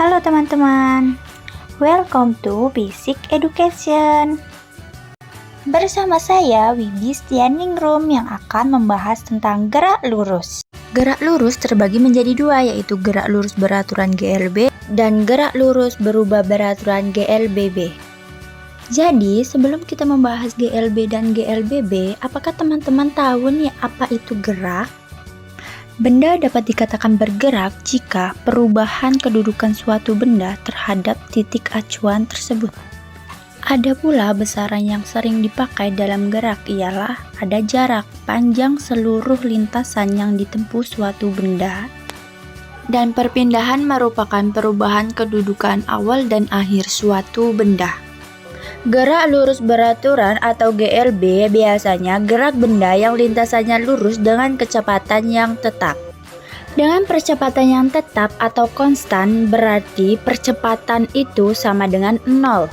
Halo teman-teman, welcome to Basic Education. Bersama saya Wibi Stianingrum yang akan membahas tentang gerak lurus. Gerak lurus terbagi menjadi dua, yaitu gerak lurus beraturan GLB dan gerak lurus berubah beraturan GLBB. Jadi, sebelum kita membahas GLB dan GLBB, apakah teman-teman tahu nih apa itu gerak? Benda dapat dikatakan bergerak jika perubahan kedudukan suatu benda terhadap titik acuan tersebut. Ada pula besaran yang sering dipakai dalam gerak, ialah ada jarak panjang seluruh lintasan yang ditempuh suatu benda, dan perpindahan merupakan perubahan kedudukan awal dan akhir suatu benda. Gerak lurus beraturan atau GLB biasanya gerak benda yang lintasannya lurus dengan kecepatan yang tetap. Dengan percepatan yang tetap atau konstan, berarti percepatan itu sama dengan 0.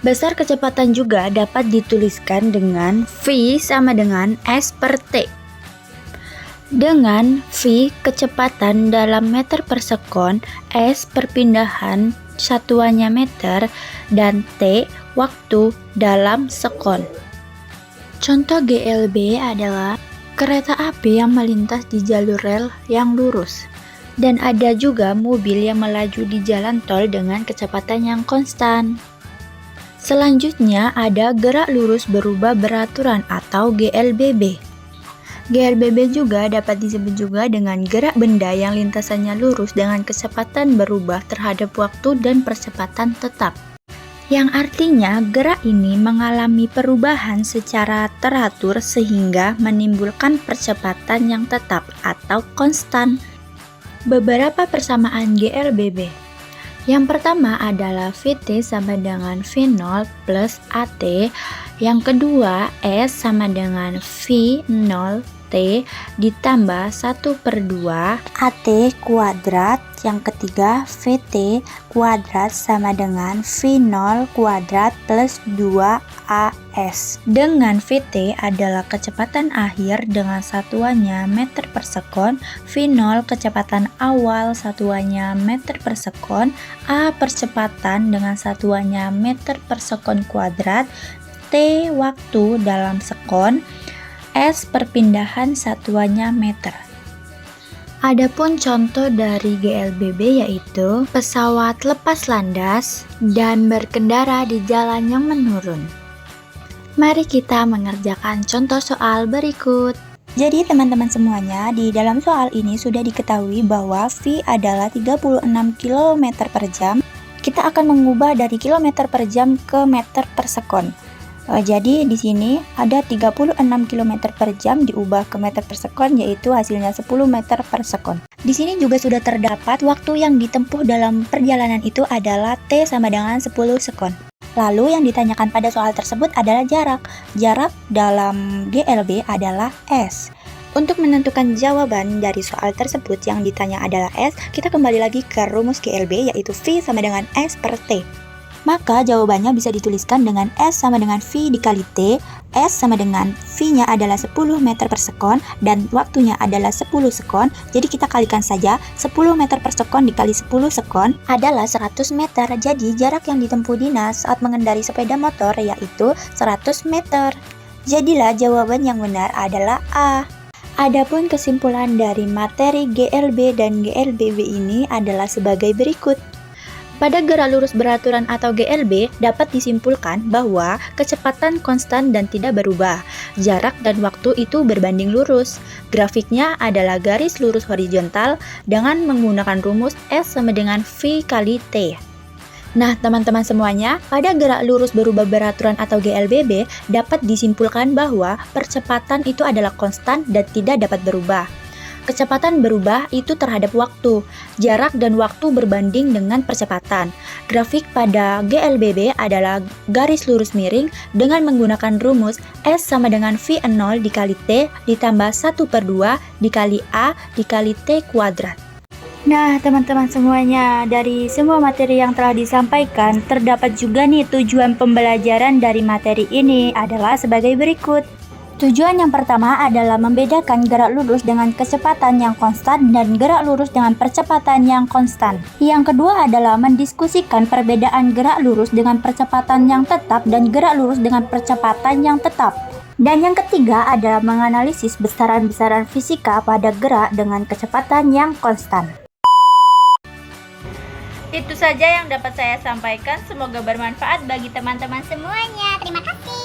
Besar kecepatan juga dapat dituliskan dengan V sama dengan S per T. Dengan V kecepatan dalam meter per sekon, S perpindahan satuannya meter, dan T waktu dalam sekon. Contoh GLB adalah kereta api yang melintas di jalur rel yang lurus, dan ada juga mobil yang melaju di jalan tol dengan kecepatan yang konstan. Selanjutnya ada gerak lurus berubah beraturan atau GLBB. GLBB juga dapat disebut juga dengan gerak benda yang lintasannya lurus dengan kecepatan berubah terhadap waktu dan percepatan tetap. Yang artinya gerak ini mengalami perubahan secara teratur sehingga menimbulkan percepatan yang tetap atau konstan. Beberapa persamaan GLBB. Yang pertama adalah VT sama dengan V0 plus AT. Yang kedua S sama dengan V0 T ditambah 1/2 AT kuadrat. Yang ketiga VT kuadrat sama dengan V0 kuadrat plus 2AS. Dengan VT adalah kecepatan akhir dengan satuannya meter per sekon, V0 kecepatan awal satuannya meter per sekon, A percepatan dengan satuannya meter per sekon kuadrat, T waktu dalam sekon, S perpindahan satuannya meter. Adapun contoh dari GLBB yaitu pesawat lepas landas dan berkendara di jalan yang menurun. Mari kita mengerjakan contoh soal berikut. Jadi teman-teman semuanya, di dalam soal ini sudah diketahui bahwa V adalah 36 km per jam. Kita akan mengubah dari kilometer per jam ke meter per sekon. Jadi di sini ada 36 km per jam diubah ke meter per sekon, yaitu hasilnya 10 meter per sekon. Di sini juga sudah terdapat waktu yang ditempuh dalam perjalanan itu adalah T sama dengan 10 sekon. Lalu yang ditanyakan pada soal tersebut adalah jarak. Jarak dalam GLB adalah S. Untuk menentukan jawaban dari soal tersebut yang ditanya adalah S, kita kembali lagi ke rumus GLB yaitu V sama dengan S per T. Maka jawabannya bisa dituliskan dengan S sama dengan V dikali T. S sama dengan V-nya adalah 10 meter per sekon dan waktunya adalah 10 sekon. Jadi kita kalikan saja 10 meter per sekon dikali 10 sekon adalah 100 meter. Jadi jarak yang ditempuh Dina saat mengendari sepeda motor yaitu 100 meter. Jadilah jawaban yang benar adalah A. Adapun kesimpulan dari materi GLB dan GLBB ini adalah sebagai berikut. Pada gerak lurus beraturan atau GLB dapat disimpulkan bahwa kecepatan konstan dan tidak berubah. Jarak dan waktu itu berbanding lurus. Grafiknya adalah garis lurus horizontal dengan menggunakan rumus S sama dengan V kali T. Nah teman-teman semuanya, pada gerak lurus berubah beraturan atau GLBB dapat disimpulkan bahwa percepatan itu adalah konstan dan tidak dapat berubah. Kecepatan berubah itu terhadap waktu, jarak dan waktu berbanding dengan percepatan. Grafik pada GLBB adalah garis lurus miring dengan menggunakan rumus S sama dengan V0 dikali T ditambah 1/2 dikali A dikali T kuadrat. Nah teman-teman semuanya, dari semua materi yang telah disampaikan, terdapat juga nih tujuan pembelajaran dari materi ini adalah sebagai berikut. Tujuan yang pertama adalah membedakan gerak lurus dengan kecepatan yang konstan dan gerak lurus dengan percepatan yang konstan. Yang kedua adalah mendiskusikan perbedaan gerak lurus dengan percepatan yang tetap dan gerak lurus dengan percepatan yang tetap. Dan yang ketiga adalah menganalisis besaran-besaran fisika pada gerak dengan kecepatan yang konstan. Itu saja yang dapat saya sampaikan. Semoga bermanfaat bagi teman-teman semuanya. Terima kasih.